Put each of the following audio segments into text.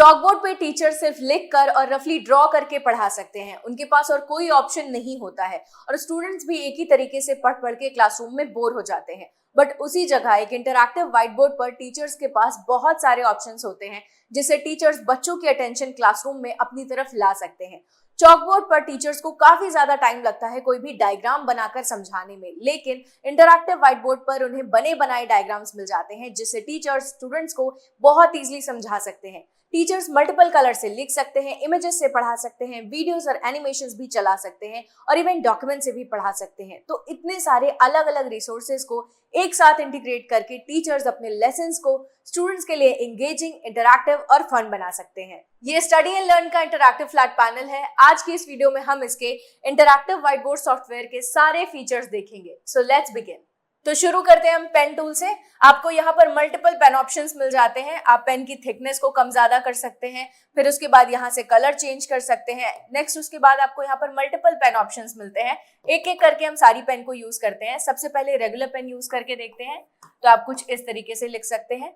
Chalkboard पे teacher सिर्फ लिख कर और रफली ड्रॉ करके पढ़ा सकते हैं। उनके पास और कोई ऑप्शन नहीं होता है और स्टूडेंट्स भी एक ही तरीके से पढ़ पढ़ के क्लासरूम में बोर हो जाते हैं। बट उसी जगह एक इंटरैक्टिव व्हाइट बोर्ड पर टीचर्स के पास बहुत सारे ऑप्शंस होते हैं जिससे टीचर्स बच्चों की अटेंशन क्लासरूम में अपनी तरफ ला सकते हैं। चॉकबोर्ड पर टीचर्स को काफी ज्यादा टाइम लगता है कोई भी डायग्राम बनाकर समझाने में, लेकिन इंटरैक्टिव व्हाइट बोर्ड पर उन्हें बने बनाए डायग्राम्स मिल जाते हैं जिससे टीचर्स स्टूडेंट्स को बहुत इजीली समझा सकते हैं। टीचर्स मल्टीपल कलर से लिख सकते हैं, इमेजेस से पढ़ा सकते हैं, वीडियोस और एनिमेशंस भी चला सकते हैं और इवन डॉक्यूमेंट से भी पढ़ा सकते हैं। तो इतने सारे अलग अलग रिसोर्सेज को एक साथ इंटीग्रेट करके टीचर्स अपने लेसन्स को स्टूडेंट्स के लिए एंगेजिंग, इंटरैक्टिव और फन बना सकते हैं। ये स्टडी एंड लर्न का इंटरैक्टिव फ्लैट पैनल है। आज की इस वीडियो में हम इसके इंटरैक्टिव व्हाइट बोर्ड सॉफ्टवेयर के सारे फीचर्स देखेंगे। So let's begin. तो शुरू करते हैं हम पेन टूल से। आपको यहाँ पर मल्टीपल पेन ऑप्शंस मिल जाते हैं। आप पेन की थिकनेस को कम ज्यादा कर सकते हैं, फिर उसके बाद यहाँ से कलर चेंज कर सकते हैं। नेक्स्ट उसके बाद आपको यहाँ पर मल्टीपल पेन ऑप्शंस मिलते हैं। एक एक करके हम सारी पेन को यूज करते हैं। सबसे पहले रेगुलर पेन यूज करके देखते हैं। तो आप कुछ इस तरीके से लिख सकते हैं।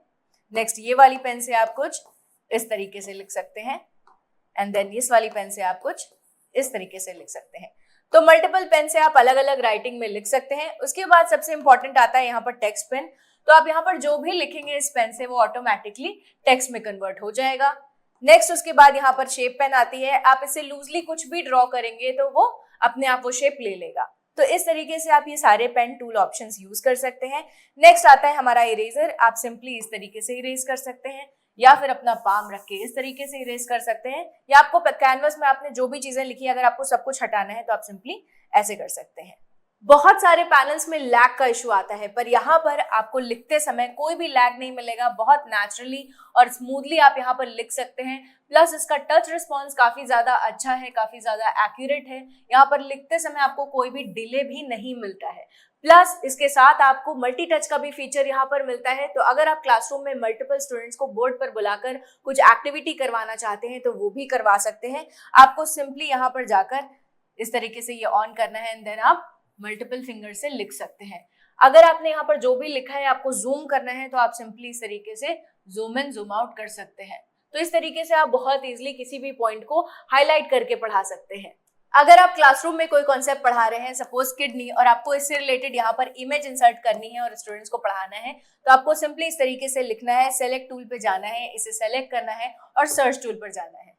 नेक्स्ट ये वाली पेन से आप कुछ इस तरीके से लिख सकते हैं एंड देन इस वाली पेन से आप कुछ इस तरीके से लिख सकते हैं। तो मल्टीपल पेन से आप अलग अलग राइटिंग में लिख सकते हैं। उसके बाद सबसे इंपॉर्टेंट आता है यहाँ पर टेक्स्ट पेन। तो आप यहाँ पर जो भी लिखेंगे इस पेन से वो ऑटोमेटिकली टेक्स्ट में कन्वर्ट हो जाएगा। नेक्स्ट उसके बाद यहाँ पर शेप पेन आती है। आप इसे लूजली कुछ भी ड्रॉ करेंगे तो वो अपने आप वो शेप ले लेगा। तो इस तरीके से आप ये सारे पेन टूल ऑप्शंस यूज कर सकते हैं। नेक्स्ट आता है हमारा इरेजर। आप सिंपली इस तरीके से इरेज कर सकते हैं या फिर अपना पाम रख के इस तरीके से इरेज कर सकते हैं, या आपको कैनवस में आपने जो भी चीजें लिखी अगर आपको सब कुछ हटाना है तो आप सिंपली ऐसे कर सकते हैं। बहुत सारे पैनल्स में लैग का इशू आता है, पर यहाँ पर आपको लिखते समय कोई भी लैग नहीं मिलेगा। बहुत नेचुरली और स्मूथली आप यहाँ पर लिख सकते हैं। प्लस इसका टच रिस्पॉन्स काफी ज्यादा अच्छा है, काफी ज्यादा एक्यूरेट है। यहाँ पर लिखते समय आपको कोई भी डिले भी नहीं मिलता है। प्लस इसके साथ आपको मल्टी टच का भी फीचर यहाँ पर मिलता है। तो अगर आप क्लासरूम में मल्टीपल स्टूडेंट्स को बोर्ड पर बुलाकर कुछ एक्टिविटी करवाना चाहते हैं तो वो भी करवा सकते हैं। आपको सिंपली यहाँ पर जाकर इस तरीके से ये ऑन करना है एंड देन आप मल्टीपल फिंगर से लिख सकते हैं। अगर आपने यहाँ पर जो भी लिखा है आपको जूम करना है तो आप सिंपली इस तरीके से जूम इन जूम आउट कर सकते हैं। तो इस तरीके से आप बहुत इजीली किसी भी पॉइंट को हाईलाइट करके पढ़ा सकते हैं। अगर आप क्लासरूम में कोई कॉन्सेप्ट पढ़ा रहे हैं, सपोज किडनी, और आपको इससे रिलेटेड यहाँ पर इमेज इंसर्ट करनी है और स्टूडेंट्स को पढ़ाना है तो आपको सिंपली इस तरीके से लिखना है, सेलेक्ट टूल पे जाना है, इसे सेलेक्ट करना है और सर्च टूल पर जाना है।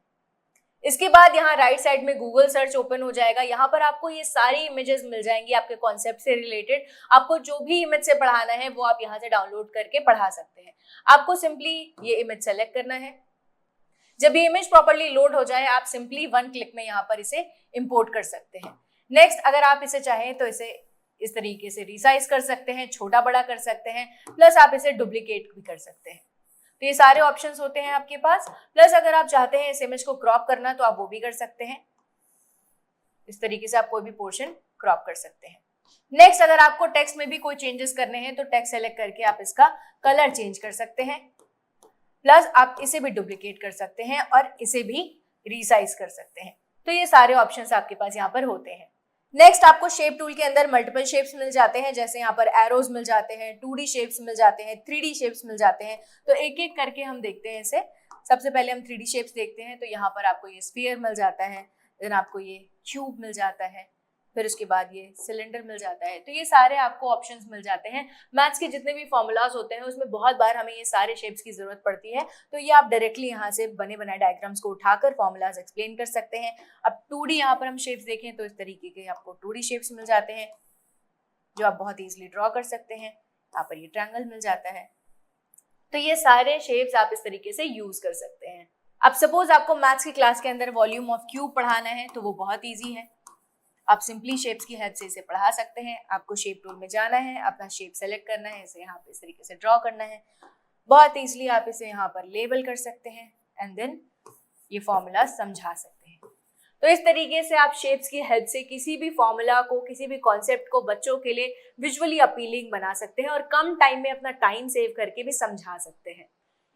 इसके बाद यहाँ राइट साइड में गूगल सर्च ओपन हो जाएगा। यहाँ पर आपको ये सारी इमेजेस मिल जाएंगी आपके कॉन्सेप्ट से रिलेटेड। आपको जो भी इमेज से पढ़ाना है वो आप यहाँ से डाउनलोड करके पढ़ा सकते हैं। आपको सिंपली ये इमेज सेलेक्ट करना है। जब ये इमेज प्रॉपर्ली लोड हो जाए आप सिंपली वन क्लिक में यहाँ पर इसे इंपोर्ट कर सकते हैं। नेक्स्ट अगर आप इसे चाहें तो इसे इस तरीके से रिसाइज कर सकते हैं, छोटा बड़ा कर सकते हैं, प्लस आप इसे डुप्लीकेट भी कर सकते हैं। तो ये सारे ऑप्शंस होते हैं आपके पास। प्लस अगर आप चाहते हैं इस इमेज को क्रॉप करना तो आप वो भी कर सकते हैं। इस तरीके से आप कोई भी पोर्शन क्रॉप कर सकते हैं। नेक्स्ट अगर आपको टेक्स्ट में भी कोई चेंजेस करने हैं तो टेक्स्ट सेलेक्ट करके आप इसका कलर चेंज कर सकते हैं। प्लस आप इसे भी डुप्लीकेट कर सकते हैं और इसे भी रिसाइज कर सकते हैं। तो ये सारे ऑप्शंस आपके पास यहाँ पर होते हैं। नेक्स्ट आपको शेप टूल के अंदर मल्टीपल शेप्स मिल जाते हैं, जैसे यहाँ पर एरोज मिल जाते हैं, 2D शेप्स मिल जाते हैं, 3D शेप्स मिल जाते हैं। तो एक एक करके हम देखते हैं इसे। सबसे पहले हम 3D शेप्स देखते हैं। तो यहाँ पर आपको ये स्फीयर मिल जाता है, देन आपको ये क्यूब मिल जाता है, फिर उसके बाद ये सिलेंडर मिल जाता है। तो ये सारे आपको ऑप्शंस मिल जाते हैं। मैथ्स के जितने भी फॉर्मूलाज होते हैं उसमें बहुत बार हमें ये सारे शेप्स की जरूरत पड़ती है, तो ये आप डायरेक्टली यहाँ से बने बनाए डायग्राम्स को उठाकर फॉर्मूलाज एक्सप्लेन कर सकते हैं। अब 2D यहाँ पर हम शेप्स देखें तो इस तरीके के आपको 2D शेप्स मिल जाते हैं जो आप बहुत ईजिली ड्रॉ कर सकते हैं। यहाँ पर ये ट्रायंगल मिल जाता है। तो ये सारे शेप्स आप इस तरीके से यूज कर सकते हैं। अब सपोज आपको मैथ्स की क्लास के अंदर वॉल्यूम ऑफ क्यूब पढ़ाना है तो वो बहुत ईजी है। आप सिंपली शेप्स की हेल्प से इसे पढ़ा सकते हैं। आपको शेप टूल में जाना है, अपना शेप सेलेक्ट करना है, इसे यहाँ पे इस तरीके से ड्रॉ करना है। बहुत ईजिली आप इसे यहाँ पर लेबल कर सकते हैं एंड देन ये फॉर्मूला समझा सकते हैं। तो इस तरीके से आप शेप्स की हेल्प से किसी भी फॉर्मूला को, किसी भी कॉन्सेप्ट को बच्चों के लिए विजुअली अपीलिंग बना सकते हैं और कम टाइम में अपना टाइम सेव करके भी समझा सकते हैं।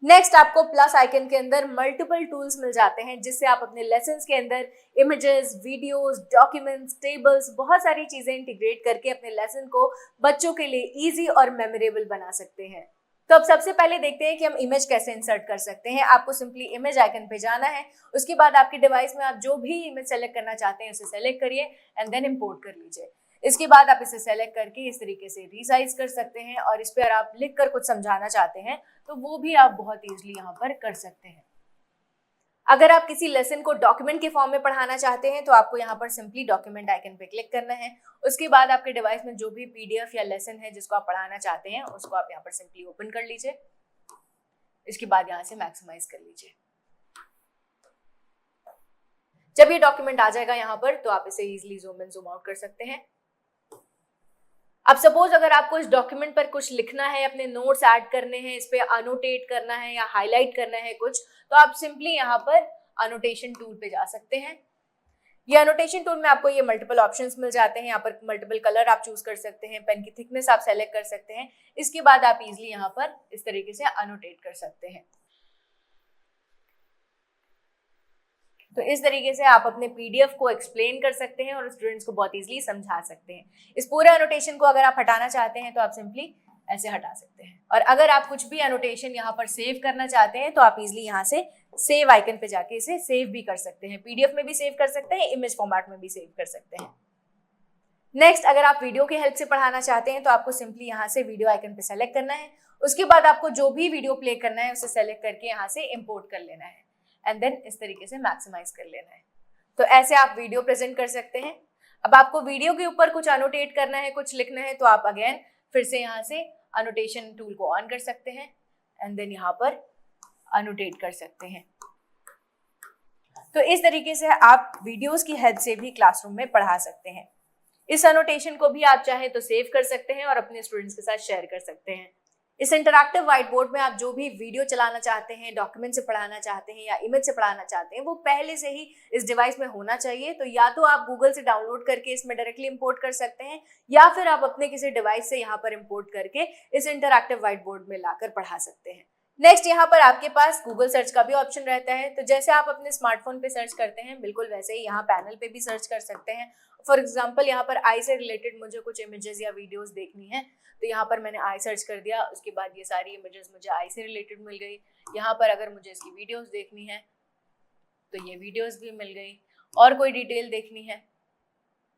नेक्स्ट आपको प्लस आइकन के अंदर मल्टीपल टूल्स मिल जाते हैं जिससे आप अपने लेसन्स के अंदर इमेजेस, वीडियोस, डॉक्यूमेंट्स, टेबल्स, बहुत सारी चीजें इंटीग्रेट करके अपने लेसन को बच्चों के लिए इजी और मेमोरेबल बना सकते हैं। तो अब सबसे पहले देखते हैं कि हम इमेज कैसे इंसर्ट कर सकते हैं। आपको सिंपली इमेज आइकन पे जाना है, उसके बाद आपके डिवाइस में आप जो भी इमेज सेलेक्ट करना चाहते हैं उसे सेलेक्ट करिए एंड देन इंपोर्ट कर लीजिए। इसके बाद आप इसे सेलेक्ट करके इस तरीके से रीसाइज कर सकते हैं और इस पर आप लिख कर कुछ समझाना चाहते हैं तो वो भी आप बहुत ईजिली यहाँ पर कर सकते हैं। अगर आप किसी लेसन को डॉक्यूमेंट के फॉर्म में पढ़ाना चाहते हैं तो आपको यहाँ पर सिंपली डॉक्यूमेंट आइकन पे क्लिक करना है। उसके बाद आपके डिवाइस में जो भी पीडीएफ या लेसन है जिसको आप पढ़ाना चाहते हैं उसको आप यहाँ पर सिंपली ओपन कर लीजिए। इसके बाद यहाँ से मैक्सिमाइज कर लीजिए। जब ये डॉक्यूमेंट आ जाएगा यहाँ पर तो आप इसे easily zoom in zoom out कर सकते हैं। अब सपोज अगर आपको इस डॉक्यूमेंट पर कुछ लिखना है, अपने नोट्स ऐड करने हैं, इस पे अनोटेट करना है या हाईलाइट करना है कुछ, तो आप सिंपली यहाँ पर अनोटेशन टूल पे जा सकते हैं। ये अनोटेशन टूल में आपको ये मल्टीपल ऑप्शंस मिल जाते हैं। यहाँ पर मल्टीपल कलर आप चूज कर सकते हैं, पेन की थिकनेस आप सेलेक्ट कर सकते हैं। इसके बाद आप इजिली यहाँ पर इस तरीके से अनोटेट कर सकते हैं। तो इस तरीके से आप अपने पीडीएफ को एक्सप्लेन कर सकते हैं और स्टूडेंट्स को बहुत इजीली समझा सकते हैं। इस पूरे अनोटेशन को अगर आप हटाना चाहते हैं तो आप सिंपली ऐसे हटा सकते हैं। और अगर आप कुछ भी अनोटेशन यहाँ पर सेव करना चाहते हैं तो आप इजीली यहाँ से सेव आइकन पे जाके इसे सेव भी कर सकते हैं। पीडीएफ में भी सेव कर सकते हैं, इमेज फॉर्मेट में भी सेव कर सकते हैं। नेक्स्ट, अगर आप वीडियो की हेल्प से पढ़ाना चाहते हैं तो आपको सिंपली यहाँ से वीडियो आइकन पे सेलेक्ट करना है। उसके बाद आपको जो भी वीडियो प्ले करना है उसे सेलेक्ट करके यहाँ से इम्पोर्ट कर लेना है एंड देन इस तरीके से मैक्सिमाइज कर लेना है। तो ऐसे आप वीडियो प्रेजेंट कर सकते हैं। अब आपको वीडियो के ऊपर कुछ अनोटेट करना है, कुछ लिखना है तो आप अगेन फिर से यहाँ से अनोटेशन टूल को ऑन कर सकते हैं एंड देन यहाँ पर अनोटेट कर सकते हैं। तो इस तरीके से आप वीडियोस की हेल्प से भी क्लासरूम में पढ़ा सकते हैं। इस अनोटेशन को भी आप चाहे तो सेव कर सकते हैं और अपने स्टूडेंट्स के साथ शेयर कर सकते हैं। इस इंटरैक्टिव व्हाइट बोर्ड में आप जो भी वीडियो चलाना चाहते हैं, डॉक्यूमेंट से पढ़ाना चाहते हैं या इमेज से पढ़ाना चाहते हैं वो पहले से ही इस डिवाइस में होना चाहिए। तो या तो आप गूगल से डाउनलोड करके इसमें डायरेक्टली इंपोर्ट कर सकते हैं या फिर आप अपने किसी डिवाइस से यहाँ पर इंपोर्ट करके इस इंटरैक्टिव व्हाइट बोर्ड में लाकर पढ़ा सकते हैं। नेक्स्ट, यहाँ पर आपके पास गूगल सर्च का भी ऑप्शन रहता है। तो जैसे आप अपने स्मार्टफोन पे सर्च करते हैं बिल्कुल वैसे ही यहाँ पैनल पे भी सर्च कर सकते हैं। फॉर एग्जाम्पल यहाँ पर आई से रिलेटेड मुझे कुछ इमेजेस या वीडियोस देखनी है तो यहाँ पर मैंने आई सर्च कर दिया। उसके बाद ये सारी इमेजेस मुझे आई से रिलेटेड मिल गई। यहाँ पर अगर मुझे इसकी वीडियोस देखनी है तो ये वीडियोस भी मिल गई और कोई डिटेल देखनी है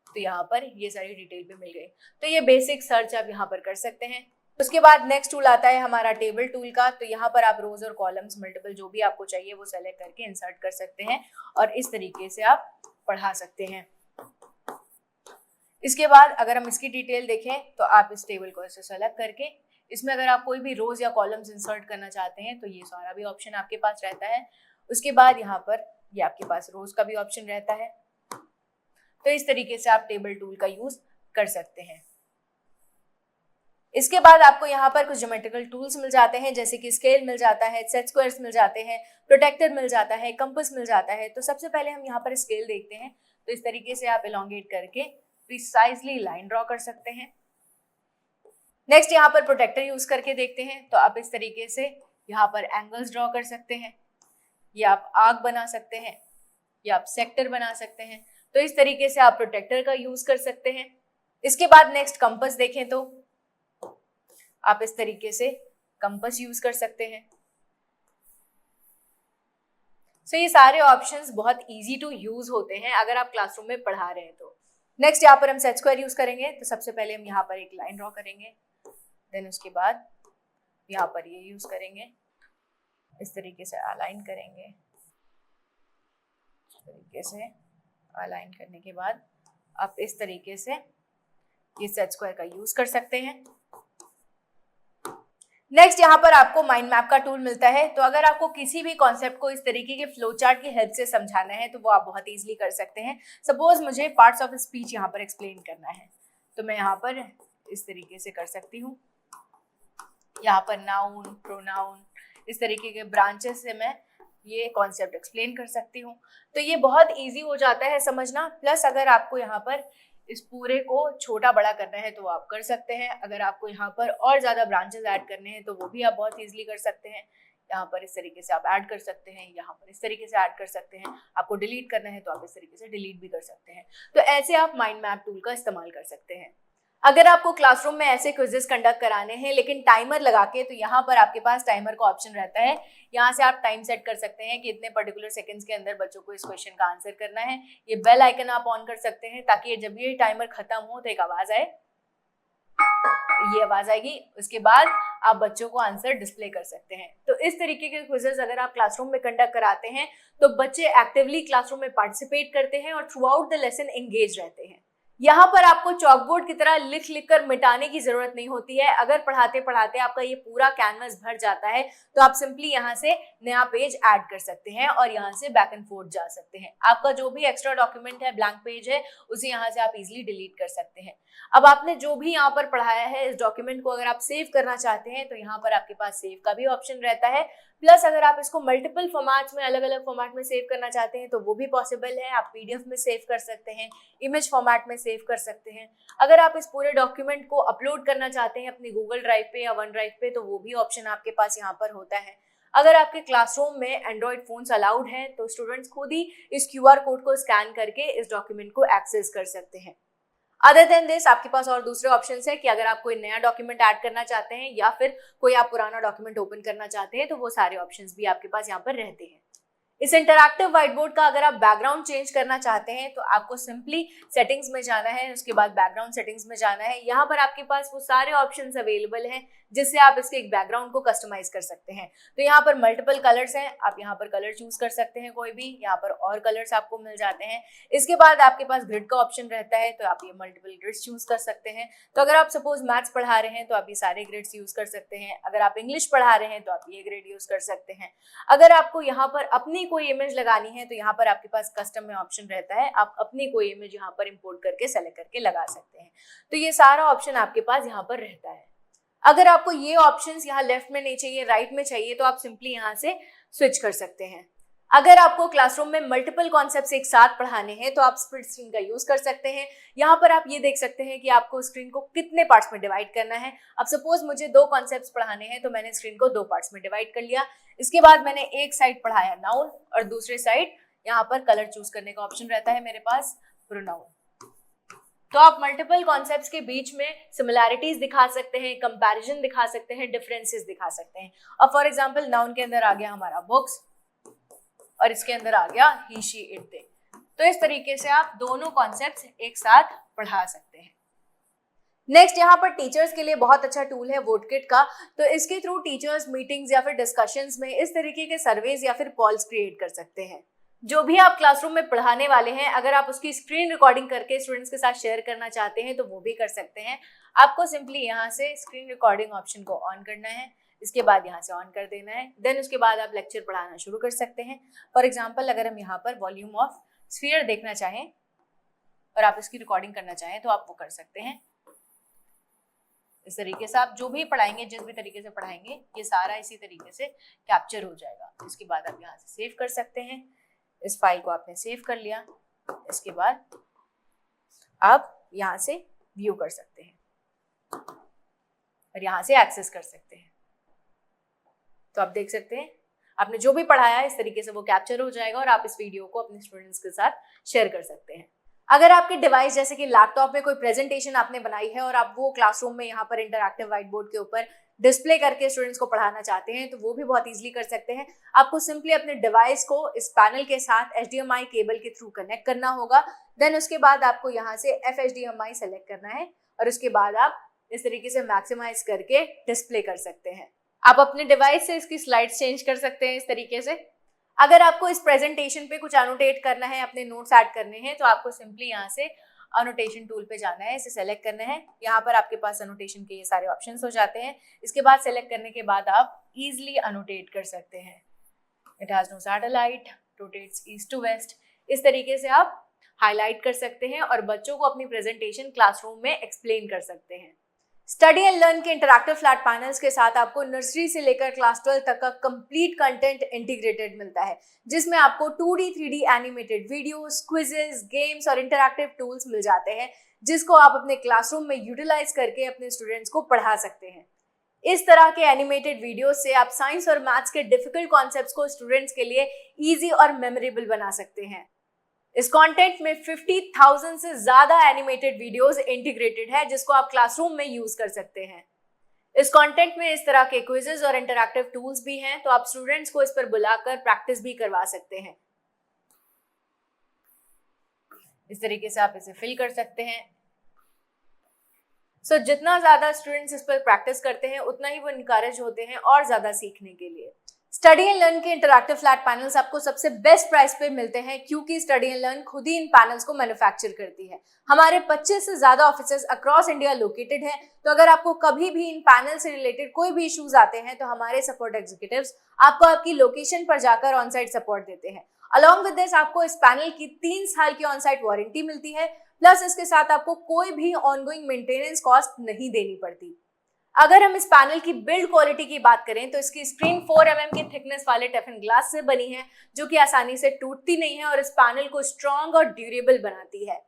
तो यहाँ पर ये सारी डिटेल भी मिल गई। तो ये बेसिक सर्च आप यहाँ पर कर सकते हैं। उसके बाद नेक्स्ट टूल आता है हमारा टेबल टूल का। तो यहाँ पर आप रोज और कॉलम्स मल्टीपल जो भी आपको चाहिए वो सेलेक्ट करके इंसर्ट कर सकते हैं और इस तरीके से आप पढ़ा सकते हैं। इसके बाद अगर हम इसकी डिटेल देखें तो आप इस टेबल को ऐसे सेलेक्ट करके इसमें अगर आप कोई भी रोज या कॉलम्स इंसर्ट करना चाहते हैं तो ये सारा भी ऑप्शन आपके पास रहता है। उसके बाद यहाँ पर ये आपके पास रोज का भी ऑप्शन रहता है। तो इस तरीके से आप टेबल टूल का यूज कर सकते हैं। इसके बाद आपको यहाँ पर कुछ ज्योमेट्रिकल टूल्स मिल जाते हैं जैसे कि स्केल मिल जाता है, सेट स्क्वायर्स मिल जाते हैं, प्रोटेक्टर मिल जाता है, कंपास मिल जाता है। तो सबसे पहले हम यहाँ पर स्केल देखते हैं। तो इस तरीके से आप एलोंगेट करके प्रिसाइजली लाइन ड्रॉ कर सकते हैं। नेक्स्ट, यहाँ पर प्रोटेक्टर यूज करके देखते हैं। तो आप इस तरीके से यहाँ पर एंगल्स ड्रॉ कर सकते हैं, या आप आर्क बना सकते हैं, या आप सेक्टर बना सकते हैं। तो इस तरीके से आप प्रोटेक्टर का यूज कर सकते हैं। इसके बाद नेक्स्ट कंपास देखें तो आप इस तरीके से कंपास यूज कर सकते हैं। सो ये सारे ऑप्शंस बहुत इजी टू यूज होते हैं अगर आप क्लासरूम में पढ़ा रहे हैं तो। नेक्स्ट, यहाँ पर हम सेट स्क्वायर यूज करेंगे। तो सबसे पहले हम यहाँ पर एक लाइन ड्रॉ करेंगे, देन उसके बाद यहाँ पर ये यूज करेंगे, इस तरीके से अलाइन करेंगे। इस तरीके से अलाइन करने के बाद आप इस तरीके से ये सेट स्क्वायर का यूज कर सकते हैं। नेक्स्ट, यहाँ पर आपको माइंड मैप का टूल मिलता है। तो अगर आपको किसी भी कॉन्सेप्ट को इस तरीके के फ्लो चार्ट की हेल्प से समझाना है तो वो आप बहुत इजीली कर सकते हैं। सपोज मुझे पार्ट्स ऑफ स्पीच यहाँ पर एक्सप्लेन करना है तो मैं यहाँ पर इस तरीके से कर सकती हूँ। यहाँ पर नाउन, प्रोनाउन, इस तरीके के ब्रांचेस से मैं ये कॉन्सेप्ट एक्सप्लेन कर सकती हूँ। तो ये बहुत ईजी हो जाता है समझना। प्लस अगर आपको यहाँ पर इस पूरे को छोटा बड़ा करना है तो वो आप कर सकते हैं। अगर आपको यहाँ पर और ज़्यादा ब्रांचेस ऐड करने हैं तो वो भी आप बहुत ईजिली कर सकते हैं। यहाँ पर इस तरीके से आप ऐड कर सकते हैं, यहाँ पर इस तरीके से ऐड कर सकते हैं। आपको डिलीट करना है तो आप इस तरीके से डिलीट भी कर सकते हैं। तो ऐसे आप माइंड मैप टूल का इस्तेमाल कर सकते हैं। अगर आपको क्लासरूम में ऐसे क्विजेस कंडक्ट कराने हैं लेकिन टाइमर लगा के, तो यहाँ पर आपके पास टाइमर का ऑप्शन रहता है। यहाँ से आप टाइम सेट कर सकते हैं कि इतने पर्टिकुलर सेकंड्स के अंदर बच्चों को इस क्वेश्चन का आंसर करना है। ये बेल आइकन आप ऑन कर सकते हैं ताकि जब ये टाइमर खत्म हो तो एक आवाज आए, ये आवाज आएगी, उसके बाद आप बच्चों को आंसर डिस्प्ले कर सकते हैं। तो इस तरीके के क्विजेस अगर आप क्लासरूम में कंडक्ट कराते हैं तो बच्चे एक्टिवली क्लासरूम में पार्टिसिपेट करते हैं और through out the lesson engage रहते हैं। यहाँ पर आपको चॉकबोर्ड की तरह लिख लिख कर मिटाने की जरूरत नहीं होती है। अगर पढ़ाते पढ़ाते आपका ये पूरा कैनवस भर जाता है तो आप सिंपली यहाँ से नया पेज ऐड कर सकते हैं और यहाँ से बैक एंड फोर्थ जा सकते हैं। आपका जो भी एक्स्ट्रा डॉक्यूमेंट है, ब्लैंक पेज है, उसे यहाँ से आप इजिली डिलीट कर सकते हैं। अब आपने जो भी यहाँ पर पढ़ाया है, इस डॉक्यूमेंट को अगर आप सेव करना चाहते हैं तो यहाँ पर आपके पास सेव का भी ऑप्शन रहता है। प्लस अगर आप इसको मल्टीपल फॉर्मेट्स में, अलग अलग फॉर्मेट में सेव करना चाहते हैं तो वो भी पॉसिबल है। आप पीडीएफ में सेव कर सकते हैं, इमेज फॉर्मेट में सेव कर सकते हैं। अगर आप इस पूरे डॉक्यूमेंट को अपलोड करना चाहते हैं अपनी गूगल ड्राइव पे या वन ड्राइव पे तो वो भी ऑप्शन आपके पास यहाँ पर होता है। अगर आपके क्लासरूम में एंड्रॉइड फोन्स अलाउड हैं तो स्टूडेंट्स खुद ही इस क्यूआर कोड को स्कैन करके इस डॉक्यूमेंट को एक्सेस कर सकते हैं। अदर देन दिस आपके पास और दूसरे ऑप्शंस है कि अगर आप कोई नया डॉक्यूमेंट ऐड करना चाहते हैं या फिर कोई आप पुराना डॉक्यूमेंट ओपन करना चाहते हैं तो वो सारे ऑप्शंस भी आपके पास यहाँ पर रहते हैं। इस इंटरैक्टिव व्हाइट बोर्ड का अगर आप बैकग्राउंड चेंज करना चाहते हैं तो आपको सिंपली सेटिंग्स में जाना है, उसके बाद बैकग्राउंड सेटिंग्स में जाना है। यहाँ पर आपके पास वो सारे ऑप्शंस अवेलेबल हैं जिससे आप इसके एक बैकग्राउंड को कस्टमाइज कर सकते हैं। तो यहाँ पर मल्टीपल कलर्स हैं, आप यहाँ पर कलर चूज कर सकते हैं कोई भी, यहाँ पर और कलर्स आपको मिल जाते हैं। इसके बाद आपके पास ग्रिड का ऑप्शन रहता है तो आप ये मल्टीपल ग्रिड्स चूज कर सकते हैं। तो अगर आप सपोज मैथ्स पढ़ा रहे हैं तो आप ये सारे ग्रिड्स यूज कर सकते हैं। अगर आप इंग्लिश पढ़ा रहे हैं तो आप ये ग्रिड यूज कर सकते हैं। अगर आपको यहाँ पर अपनी कोई इमेज लगानी है तो यहाँ पर आपके पास कस्टम में ऑप्शन रहता है, आप अपनी कोई इमेज यहाँ पर इंपोर्ट करके सेलेक्ट करके लगा सकते हैं। तो ये सारा ऑप्शन आपके पास यहाँ पर रहता है। अगर आपको ये ऑप्शंस यहाँ लेफ्ट में नहीं चाहिए, राइट में चाहिए तो आप सिंपली यहाँ से स्विच कर सकते हैं। अगर आपको क्लासरूम में मल्टीपल कॉन्सेप्ट्स एक साथ पढ़ाने हैं तो आप स्प्लिट स्क्रीन का यूज कर सकते हैं। यहाँ पर आप ये देख सकते हैं कि आपको स्क्रीन को कितने पार्ट्स में डिवाइड करना है। अब सपोज मुझे 2 कॉन्सेप्ट्स पढ़ाने हैं तो मैंने स्क्रीन को 2 पार्ट्स में डिवाइड कर लिया। इसके बाद मैंने एक साइड पढ़ाया नाउन और दूसरे साइड यहाँ पर कलर चूज करने का ऑप्शन रहता है मेरे पास प्रोनाउन। तो आप मल्टीपल कॉन्सेप्ट्स के बीच में सिमिलैरिटीज दिखा सकते हैं, कंपैरिजन दिखा सकते हैं, डिफरेंसेस दिखा सकते हैं। अब फॉर एग्जांपल नाउन के अंदर आ गया हमारा बुक्स और इसके अंदर आ गया ही शी इट दे। तो इस तरीके से आप दोनों कॉन्सेप्ट्स एक साथ पढ़ा सकते हैं। नेक्स्ट यहाँ पर टीचर्स के लिए बहुत अच्छा टूल है वोटकिट का। तो इसके थ्रू टीचर्स मीटिंग्स या फिर डिस्कशंस में इस तरीके के सर्वेज या फिर पॉल्स क्रिएट कर सकते हैं। जो भी आप क्लासरूम में पढ़ाने वाले हैं, अगर आप उसकी स्क्रीन रिकॉर्डिंग करके स्टूडेंट्स के साथ शेयर करना चाहते हैं तो वो भी कर सकते हैं। आपको सिंपली यहाँ से स्क्रीन रिकॉर्डिंग ऑप्शन को ऑन करना है, इसके बाद यहाँ से ऑन कर देना है। देन उसके बाद आप लेक्चर पढ़ाना शुरू कर सकते हैं। फॉर एग्जाम्पल अगर हम यहाँ पर वॉल्यूम ऑफ स्फीयर देखना चाहें और आप इसकी रिकॉर्डिंग करना चाहें तो आप वो कर सकते हैं। इस तरीके से आप जो भी पढ़ाएंगे, जिस भी तरीके से पढ़ाएंगे, ये सारा इसी तरीके से कैप्चर हो जाएगा। इसके बाद आप यहाँ से सेव कर सकते हैं। इस फाइल को आपने सेव कर लिया, इसके बाद आप यहाँ से व्यू कर सकते हैं और यहाँ से एक्सेस कर सकते हैं। तो आप देख सकते हैं आपने जो भी पढ़ाया है इस तरीके से वो कैप्चर हो जाएगा और आप इस वीडियो को अपने स्टूडेंट्स के साथ शेयर कर सकते हैं। अगर आपके डिवाइस जैसे कि लैपटॉप में कोई प्रेजेंटेशन आपने बनाई है और आप वो क्लासरूम में यहाँ पर इंटरैक्टिव व्हाइट बोर्ड के ऊपर डिस्प्ले करके स्टूडेंट्स को पढ़ाना चाहते हैं तो वो भी बहुत इजीली कर सकते हैं। आपको सिंपली अपने डिवाइस को इस पैनल के साथ HDMI केबल के थ्रू कनेक्ट करना होगा। देन उसके बाद आपको यहाँ से FHDMI सेलेक्ट करना है और उसके बाद आप इस तरीके से मैक्सिमाइज करके डिस्प्ले कर सकते हैं। आप अपने डिवाइस से इसकी स्लाइड्स चेंज कर सकते हैं इस तरीके से। अगर आपको इस प्रेजेंटेशन पे कुछ अनोटेट करना है, अपने नोट्स ऐड करने हैं तो आपको सिंपली यहाँ से अनोटेशन टूल पे जाना है, इसे सेलेक्ट करना है। यहाँ पर आपके पास अनोटेशन के ये सारे ऑप्शंस हो जाते हैं। इसके बाद सेलेक्ट करने के बाद आप इजीली अनोटेट कर सकते हैं। It has no satellite, rotates east to west. इस तरीके से आप हाईलाइट कर सकते हैं और बच्चों को अपनी प्रेजेंटेशन क्लासरूम में एक्सप्लेन कर सकते हैं। स्टडी एंड लर्न के इंटरैक्टिव फ्लैट पैनल्स के साथ आपको नर्सरी से लेकर क्लास 12 तक का कंप्लीट कंटेंट इंटीग्रेटेड मिलता है, जिसमें आपको 2D 3D animated videos, quizzes, games और इंटरैक्टिव टूल्स मिल जाते हैं जिसको आप अपने क्लासरूम में यूटिलाइज करके अपने स्टूडेंट्स को पढ़ा सकते हैं। इस तरह के एनिमेटेड वीडियोस से आप साइंस और मैथ्स के डिफिकल्ट कॉन्सेप्ट्स को स्टूडेंट्स के लिए ईजी और मेमोरेबल बना सकते हैं। इस कंटेंट में 50,000 से ज्यादा एनिमेटेड वीडियोस इंटीग्रेटेड है जिसको आप क्लासरूम में यूज कर सकते हैं। इस कंटेंट में इस तरह के क्विजेस और इंटरैक्टिव टूल्स भी हैं, तो आप स्टूडेंट्स को इस पर बुलाकर प्रैक्टिस भी करवा सकते हैं। इस तरीके से आप इसे फिल कर सकते हैं। जितना ज्यादा स्टूडेंट्स इस पर प्रैक्टिस करते हैं उतना ही वो इनकरेज होते हैं और ज्यादा सीखने के लिए। स्टडी एंड लर्न के इंटरैक्टिव फ्लैट पैनल्स आपको सबसे बेस्ट प्राइस पे मिलते हैं क्योंकि स्टडी एंड लर्न खुद ही इन पैनल्स को मैन्युफैक्चर करती है। हमारे 25 से ज्यादा ऑफिसेज अक्रॉस इंडिया लोकेटेड है, तो अगर आपको कभी भी इन पैनल से रिलेटेड कोई भी इश्यूज आते हैं तो हमारे सपोर्ट एग्जीक्यूटिव्स आपको आपकी लोकेशन पर जाकर ऑन साइट सपोर्ट देते हैं। अलॉन्ग विद दिस आपको इस पैनल की 3 साल की ऑन साइट वारंटी मिलती है, प्लस इसके साथ आपको कोई भी ऑनगोइंग मेंटेनेंस कॉस्ट नहीं देनी पड़ती। अगर हम इस पैनल की बिल्ड क्वालिटी की बात करें तो इसकी स्क्रीन 4 mm के थिकनेस वाले टेफन ग्लास से बनी है जो कि आसानी से टूटती नहीं है और इस पैनल को स्ट्रॉन्ग और ड्यूरेबल बनाती है।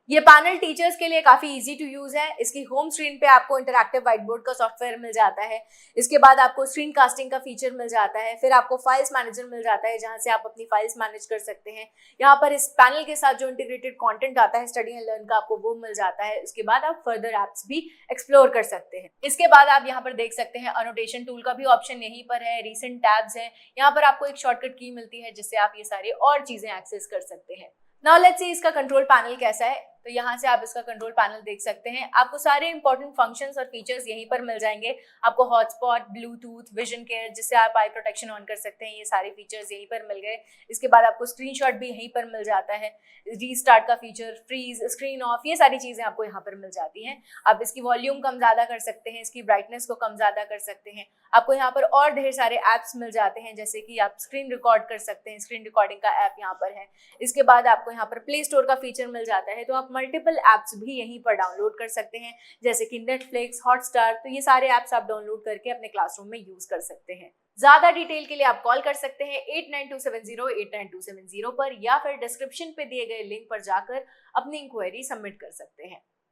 ये पैनल टीचर्स के लिए काफी इजी टू यूज है। इसकी होम स्क्रीन पे आपको इंटरैक्टिव व्हाइट बोर्ड का सॉफ्टवेयर मिल जाता है। इसके बाद आपको स्क्रीन कास्टिंग का फीचर मिल जाता है। फिर आपको फाइल्स मैनेजर मिल जाता है जहां से आप अपनी फाइल्स मैनेज कर सकते हैं। यहाँ पर इस पैनल के साथ जो इंटीग्रेटेड कंटेंट आता है स्टडी एंड लर्न का आपको वो मिल जाता है। उसके बाद आप फर्दर एप्स भी एक्सप्लोर कर सकते हैं। इसके बाद आप यहाँ पर देख सकते हैं अनोटेशन टूल का भी ऑप्शन यहीं पर है। रिसेंट टैब्स है, यहाँ पर आपको एक शॉर्टकट की मिलती है जिससे आप ये सारे और चीजें एक्सेस कर सकते हैं। नाउ लेट्स सी इसका कंट्रोल पैनल कैसा है। तो यहाँ से आप इसका कंट्रोल पैनल देख सकते हैं। आपको सारे इंपॉर्टेंट फंक्शंस और फीचर्स यहीं पर मिल जाएंगे। आपको हॉटस्पॉट, ब्लूटूथ, विजन केयर जिससे आप आई प्रोटेक्शन ऑन कर सकते हैं, ये सारे फीचर्स यहीं पर मिल गए। इसके बाद आपको स्क्रीनशॉट भी यहीं पर मिल जाता है। रीस्टार्ट का फीचर, फ्रीज, स्क्रीन ऑफ, ये सारी चीजें आपको यहाँ पर मिल जाती हैं। आप इसकी वॉल्यूम कम ज्यादा कर सकते हैं, इसकी ब्राइटनेस को कम ज्यादा कर सकते हैं। आपको यहाँ पर और ढेर सारे ऐप्स मिल जाते हैं जैसे कि आप स्क्रीन रिकॉर्ड कर सकते हैं, स्क्रीन रिकॉर्डिंग का ऐप यहाँ पर है। इसके बाद आपको यहाँ पर प्ले स्टोर का फीचर मिल जाता है, तो आप मल्टीपल ऐप्स भी यहीं पर डाउनलोड कर सकते हैं जैसे कि नेटफ्लिक्स, हॉटस्टार। तो ये सारे ऐप्स आप डाउनलोड करके अपने क्लासरूम में यूज कर सकते हैं। ज्यादा डिटेल के लिए आप कॉल कर सकते हैं 8927089270 पर या फिर डिस्क्रिप्शन पे दिए गए लिंक पर जाकर अपनी इंक्वायरी सबमिट कर सकते हैं।